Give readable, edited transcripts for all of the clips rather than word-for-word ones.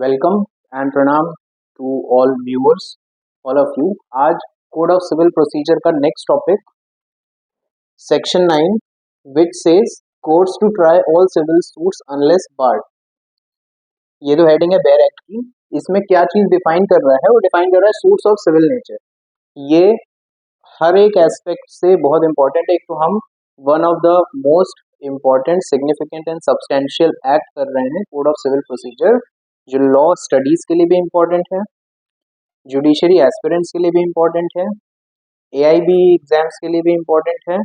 Welcome and प्रणाम to all viewers, all of you. आज code of civil procedure का next topic section 9 which says courts to try all civil suits unless barred. ये जो heading है bare act की, इसमें क्या चीज डिफाइन कर रहा है? वो डिफाइन कर रहा है सूट्स ऑफ सिविल नेचर। ये हर एक एस्पेक्ट से बहुत इंपॉर्टेंट है। एक तो हम one of the most important, significant and substantial act कर रहे हैं कोड ऑफ सिविल प्रोसीजर, जो लॉ स्टडीज के लिए भी इम्पोर्टेंट है, जुडिशरी एस्पिरेंट्स के लिए भी इम्पोर्टेंट है, एआईबी एग्जाम्स के लिए भी इम्पोर्टेंट है,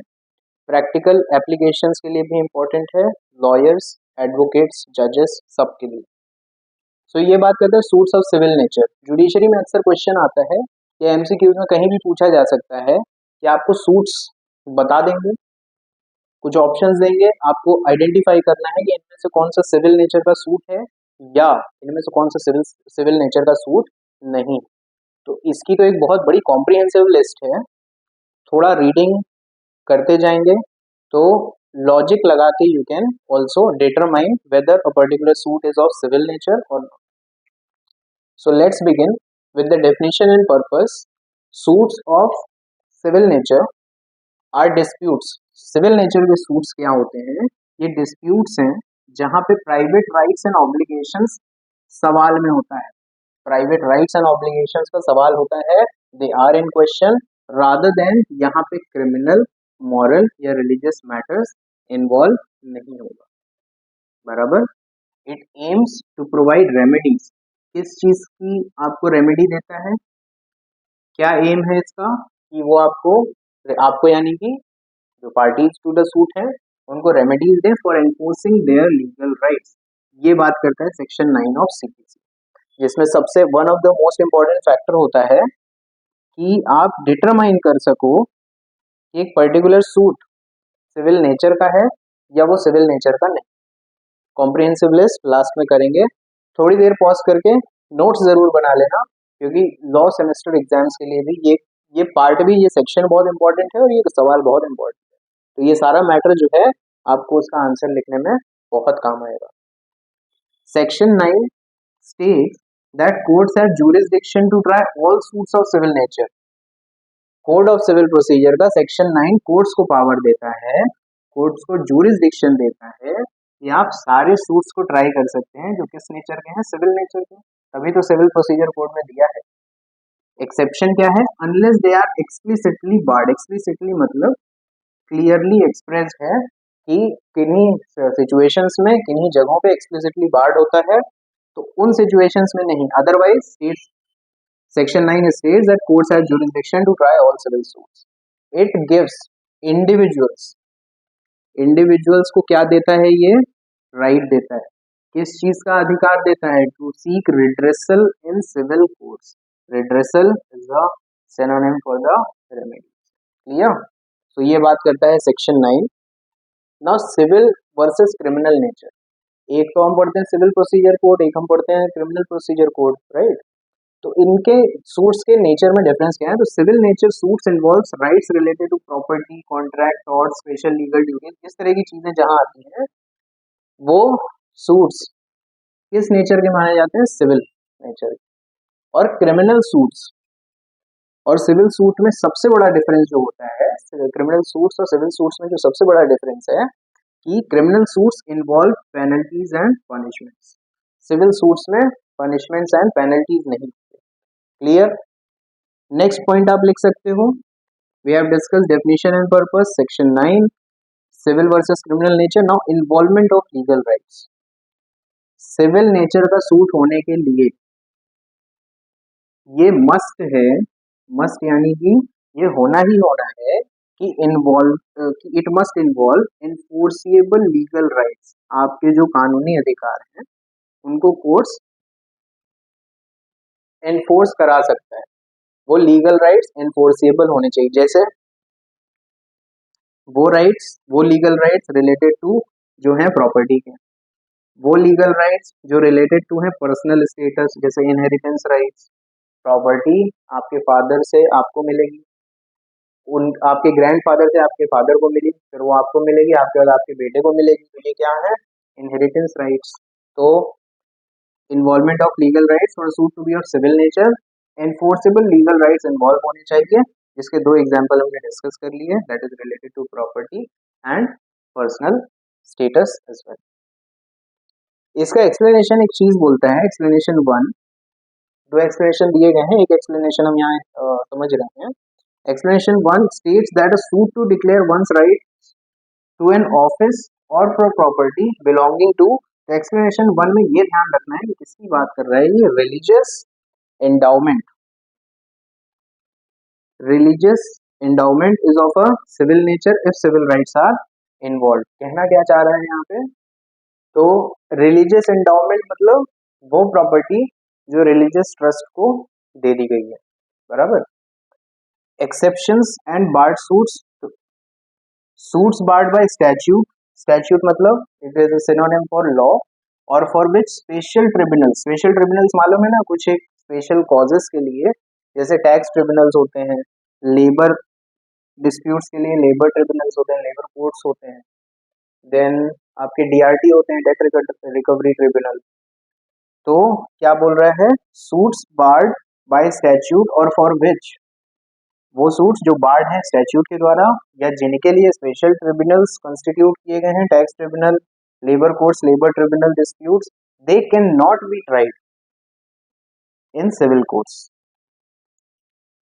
प्रैक्टिकल एप्लीकेशंस के लिए भी इम्पोर्टेंट है, लॉयर्स, एडवोकेट्स, जजेस, सबके लिए। सो ये बात करते हैं suits of civil nature. Judiciary में अक्सर क्वेश्चन आता है या एमसीक्यूज में कहीं भी पूछा जा सकता है कि आपको सूट्स बता देंगे, कुछ ऑप्शंस देंगे, आपको आइडेंटिफाई करना है कि इनमें से कौन सा सिविल नेचर का सूट है या इनमें से कौन सा सिविल नेचर का सूट नहीं। तो इसकी तो एक बहुत बड़ी कॉम्प्रिहेंसिव लिस्ट है। थोड़ा रीडिंग करते जाएंगे तो लॉजिक लगा के you can also determine whether a particular suit is of civil nature और not. So let's begin with the definition and purpose. Suits of civil nature are disputes. Civil nature के suits क्या होते हैं? ये disputes हैं जहां पे private rights and obligations सवाल में होता है। प्राइवेट राइट्स एंड ऑब्लिगेशंस का सवाल होता है, they are in question, rather than यहाँ पे क्रिमिनल, मॉरल या रिलीजियस मैटर्स इन्वॉल्व नहीं होगा। बराबर। It aims to provide remedies. किस चीज की आपको रेमेडी देता है? क्या एम है इसका? कि वो आपको यानी कि जो पार्टीज टू द सूट है उनको remedies they for enforcing their legal rights. ये बात करता है सेक्शन 9 ऑफ सीपीसी, जिसमें सबसे one of the most important factor होता है कि आप डिटरमाइन कर सको कि एक पर्टिकुलर सूट सिविल नेचर का है या वो सिविल नेचर का नहीं। कॉम्प्रिहेंसिव लिस्ट लास्ट में करेंगे। थोड़ी देर पॉज करके नोट्स जरूर बना लेना, क्योंकि लॉ सेमेस्टर एग्जाम्स के लिए भी ये पार्ट भी, ये सेक्शन बहुत इंपॉर्टेंट है और ये सवाल बहुत इंपॉर्टेंट है। तो ये सारा मैटर जो है आपको उसका आंसर लिखने में बहुत काम आएगा। Section 9 states that courts have jurisdiction to try all suits of civil nature. Code of civil procedure का सेक्शन 9 कोर्ट्स को पावर देता है, कोर्ट्स को जुरिस्डिक्शन देता है कि आप सारे सूट्स को ट्राई कर सकते हैं जो किस नेचर के हैं? सिविल नेचर के। तभी तो सिविल प्रोसीजर कोड में दिया है। एक्सेप्शन क्या है? Unless they are explicitly barred. Explicitly मतलब क्लियरली एक्सप्रेस है कि किन्हीं सिचुएशंस में, किन्हीं जगहों पे एक्सप्लिसिटली बार्ड होता है, तो उन सिचुएशंस में नहीं। Otherwise section 9 states that courts have jurisdiction to try all civil suits. It gives individuals को क्या देता है? ये राइट देता है। किस चीज का अधिकार देता है? To seek redressal in civil courts. Redressal is a synonym for the remedy. Clear? तो ये बात करता है section 9। Now civil versus criminal nature. एक तो हम पढ़ते हैं सिविल प्रोसीजर कोड, एक हम पढ़ते हैं क्रिमिनल प्रोसीजर कोड, राइट? तो इनके सूट्स के नेचर में डिफरेंस क्या है? तो civil nature suits involves rights related to property, contract, tort, special legal duties, इस तरह की चीजें जहां आती हैं वो सूट्स किस नेचर के माने जाते हैं? Civil nature. और क्रिमिनल सूट्स और सिविल सूट में सबसे बड़ा डिफरेंस जो होता है, क्रिमिनल सूट्स और सिविल सूट्स में जो सबसे बड़ा डिफरेंस है कि criminal suits involve penalties and punishments, civil suits में पनिशमेंट्स एंड पेनल्टीज नहीं। क्लियर? नेक्स्ट पॉइंट आप लिख सकते हो, we have discuss definition and purpose, section 9 civil versus criminal nature. Now involvement of legal rights. Civil nature का suit होने के लिए ये मस्ट है, मस्ट यानी कि ये होना ही होना है कि it must involve enforceable legal rights. आपके जो कानूनी अधिकार हैं उनको कोर्ट्स एनफोर्स करा सकता है। वो लीगल राइट्स एनफोर्सिएबल होने चाहिए। जैसे वो लीगल राइट्स रिलेटेड टू जो है प्रॉपर्टी के, वो लीगल राइट्स जो रिलेटेड टू है पर्सनल स्टेटस, जैसे इनहेरिटेंस राइट्स। प्रॉपर्टी आपके फादर से आपको मिलेगी, आपके ग्रैंडफादर से आपके फादर को मिली, फिर वो आपको मिलेगी, आपके बाद आपके बेटे को मिलेगी। तो ये क्या है? Inheritance rights. तो involvement of legal rights for suit to be of civil nature, enforceable legal rights involve होने चाहिए, जिसके दो एग्जाम्पल हमने डिस्कस कर लिए, that is related to property and personal status as well. इसका एक्सप्लेनेशन एक चीज बोलता है, एक्सप्लेनेशन वन, दो एक्सप्लेनेशन दिए गए हैं, एक एक्सप्लेनेशन हम यहाँ समझ रहे हैं। Explanation one states that a suit to declare one's right to an office और फॉर प्रॉपर्टी बिलोंगिंग टू, तो एक्सप्लेनेशन वन में ये ध्यान रखना है कि किसकी बात कर रहा है ये, religious endowment, religious endowment is of a civil nature if civil rights are involve. कहना क्या चाह रहा है यहाँ पे, तो रिलीजियस एंडाउमेंट मतलब वो प्रॉपर्टी जो रिलीजियस ट्रस्ट को दे दी गई है, बराबर। Exceptions and barred suits, suits barred by statute, statute मतलब it is a synonym for law, और for which special tribunals, special tribunals मालूम है ना, कुछ एक स्पेशल कॉजेस के लिए, जैसे टैक्स ट्रिब्यूनल्स होते हैं, लेबर डिस्प्यूट्स के लिए लेबर ट्रिब्यूनल्स होते हैं, लेबर कोर्ट्स होते हैं, देन आपके डीआरटी होते हैं, डेट रिकवरी ट्रिब्यूनल। तो क्या बोल रहा है, सूट्स बार्ड बाय स्टैच्यूट और फॉर विच, वो सूट्स जो बार्ड हैं स्टैच्यूट के द्वारा या जिनके लिए स्पेशल ट्रिब्यूनल्स कंस्टिट्यूट किए गए हैं, tax tribunal, labour courts, labour tribunal disputes, they can not be tried in civil courts.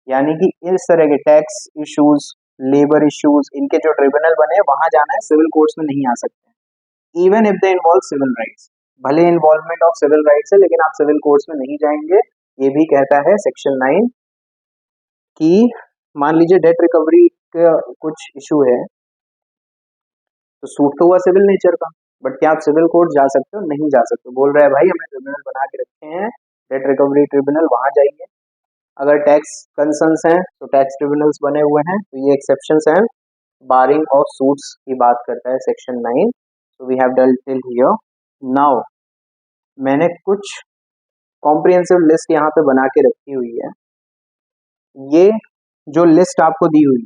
यानी कि इस तरह के टैक्स इश्यूज, लेबर इश्यूज, इनके जो ट्रिब्यूनल बने वहां जाना है, सिविल कोर्ट्स में नहीं आ सकते, even if they involve civil rights, भले इन्वॉल्वमेंट ऑफ सिविल राइट्स है लेकिन आप सिविल कोर्ट्स में नहीं जाएंगे। ये भी कहता है सेक्शन 9 कि मान लीजिए डेट रिकवरी का कुछ इशू है, तो सूट तो हुआ सिविल नेचर का, बट क्या आप सिविल कोर्ट जा सकते हो, नहीं जा सकते। बोल रहा है भाई हमने ट्रिब्यूनल बना के रखे हैं, डेट रिकवरी ट्रिब्यूनल, वहां जाइए। अगर टैक्स कंसर्न्स हैं तो टैक्स ट्रिब्यूनल्स बने हुए हैं, तो ये एक्सेप्शंस हैं, बारिंग ऑफ सूट्स की बात करता है section 9। So we have done till here. Now मैंने कुछ कॉम्प्रिहेंसिव लिस्ट यहाँ पे बना के रखी हुई है। ये जो लिस्ट आपको दी हुई,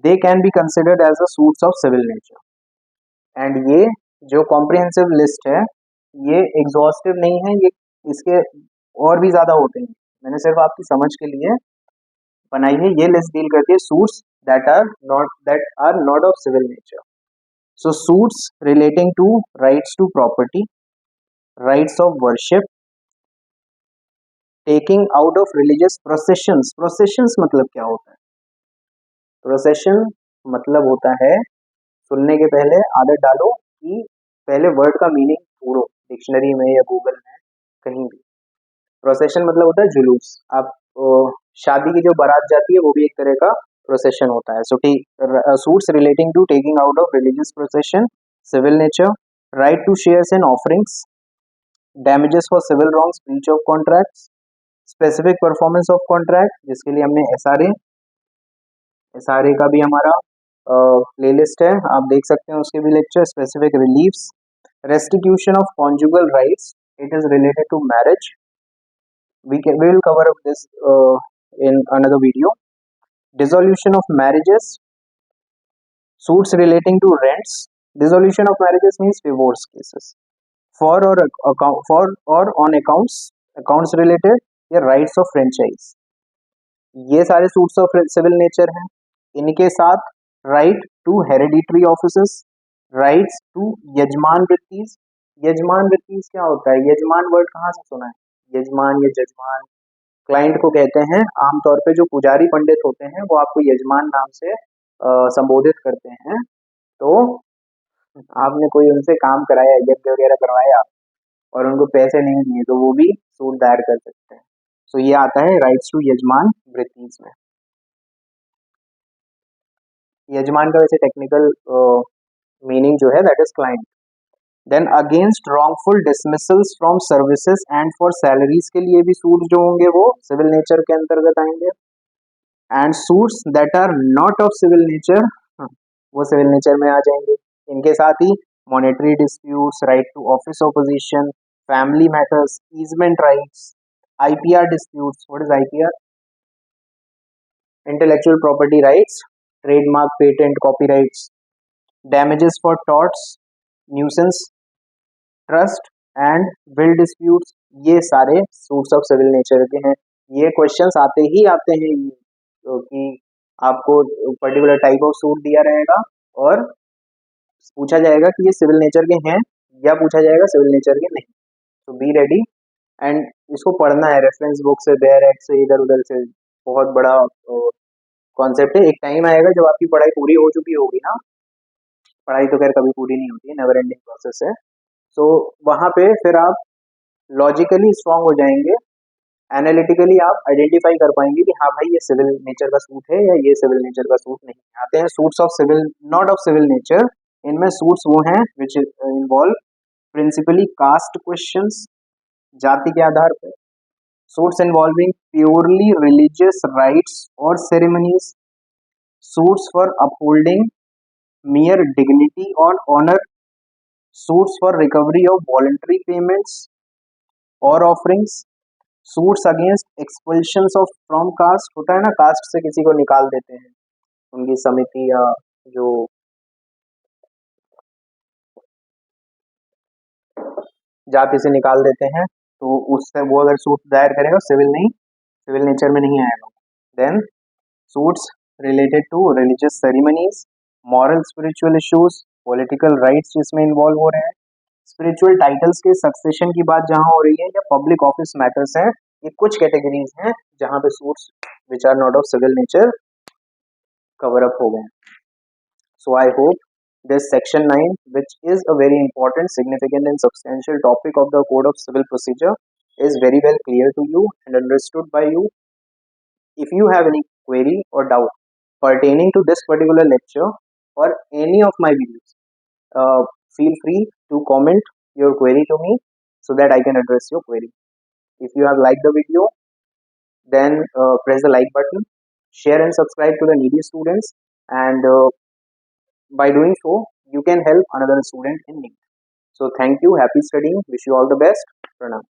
they can be considered as a suits of civil nature, and ये जो कॉम्प्रिहेंसिव लिस्ट है ये एग्जॉस्टिव नहीं है, ये इसके और भी ज्यादा होते हैं, मैंने सिर्फ आपकी समझ के लिए बनाई है। ये लिस्ट डील करती है suits that are not of civil nature. So suits relating to rights to property, rights of worship, taking out of religious processions, processions मतलब क्या होता है, प्रोसेशन मतलब होता है, सुनने के पहले आदत डालो कि पहले वर्ड का मीनिंग ढूंढो डिक्शनरी में या गूगल में कहीं भी। प्रोसेशन मतलब होता है जुलूस, आप शादी की जो बारात जाती है वो भी एक तरह का प्रोसेशन होता है। So suits relating to taking out of religious procession, civil nature, right to shares and offerings, damages for civil wrongs, breach of contracts, specific performance of contract, जिसके लिए हमने एसआरए का भी हमारा प्लेलिस्ट है, आप देख सकते हैं उसके भी lecture, specific reliefs, restitution of conjugal rights, it is related to marriage, we will cover up this in another video, dissolution of marriages, suits relating to rents, dissolution of marriages means divorce cases, for or account for or on accounts related या rights of franchise, ये सारे suits of civil nature हैं। इनके साथ right to hereditary offices, rights to यजमान वृत्तिज, यजमान वृत्तिज क्या होता है, यजमान वर्ड कहाँ से सुना है, यजमान या जजमान क्लाइंट को कहते हैं, आमतौर पे जो पुजारी पंडित होते हैं वो आपको यजमान नाम से संबोधित करते हैं। तो आपने कोई उनसे काम कराया, यज्ञ वगैरह करवाया और उनको पैसे नहीं दिए, तो वो भी सूट दायर कर सकते हैं। तो ये आता है राइट्स टू यजमान वृत्तिज में। यजमान का वैसे टेक्निकल मीनिंग जो है that is client. Then against wrongful dismissals from services and for salaries के लिए भी सूट जो होंगे वो सिविल नेचर के अंतर्गत आएंगे। And suits that are not of civil nature, वो सिविल नेचर में आ जाएंगे। इनके साथ ही monetary disputes, right to office opposition, family matters, easement rights, IPR disputes, what is IPR, intellectual property rights, trademark, patent, copyrights, damages for torts, nuisance, trust, and will disputes, ये सारे suits of civil nature के हैं। ये questions आते ही आते हैं कि आपको पर्टिकुलर टाइप ऑफ सूट दिया रहेगा और पूछा जाएगा कि ये सिविल नेचर के हैं या पूछा जाएगा सिविल नेचर के नहीं। तो बी रेडी एंड इसको पढ़ना है रेफरेंस बुक से, बेयर एक्ट से, इधर उधर से। बहुत बड़ा कॉन्सेप्ट है। एक टाइम आएगा जब आपकी पढ़ाई पूरी हो चुकी होगी ना, पढ़ाई तो खैर कभी पूरी नहीं होती है, नेवर एंडिंग प्रोसेस है। सो वहाँ पे फिर आप लॉजिकली स्ट्रांग हो जाएंगे, एनालिटिकली आप आइडेंटिफाई कर पाएंगे कि हाँ भाई ये सिविल नेचर का सूट है या ये सिविल नेचर का सूट नहीं है। आते हैं suits of civil, not of civil nature. इनमें सूट्स वो हैं which involve principally caste questions, जाति के आधार पर। Suits involving purely religious rights और ceremonies, suits for upholding mere dignity or honor, suits for recovery of voluntary payments or offerings, suits against expulsions of from caste, होता है ना cast से किसी को निकाल देते हैं, उनकी समिति या जो जाति से निकाल देते हैं, तो उससे वो अगर सूट दायर करेगा सिविल नहीं, सिविल नेचर में नहीं आएगा। Then suits related to religious ceremonies, moral spiritual issues, political rights जिसमें इन्वॉल्व हो रहे हैं, स्पिरिचुअल टाइटल्स के सक्सेशन की बात जहां हो रही है, या पब्लिक ऑफिस मैटर्स हैं। ये कुछ कैटेगरीज हैं जहां पे suits which are not of civil nature cover up हो गए। So I hope this section 9, which is a very important, significant and substantial topic of the code of civil procedure, is very well clear to you and understood by you. If you have any query or doubt pertaining to this particular lecture or any of my videos, feel free to comment your query to me so that I can address your query. If you have liked the video, then press the like button, share and subscribe to the needy students, and by doing so, you can help another student in need. So thank you, happy studying, wish you all the best. Pranam.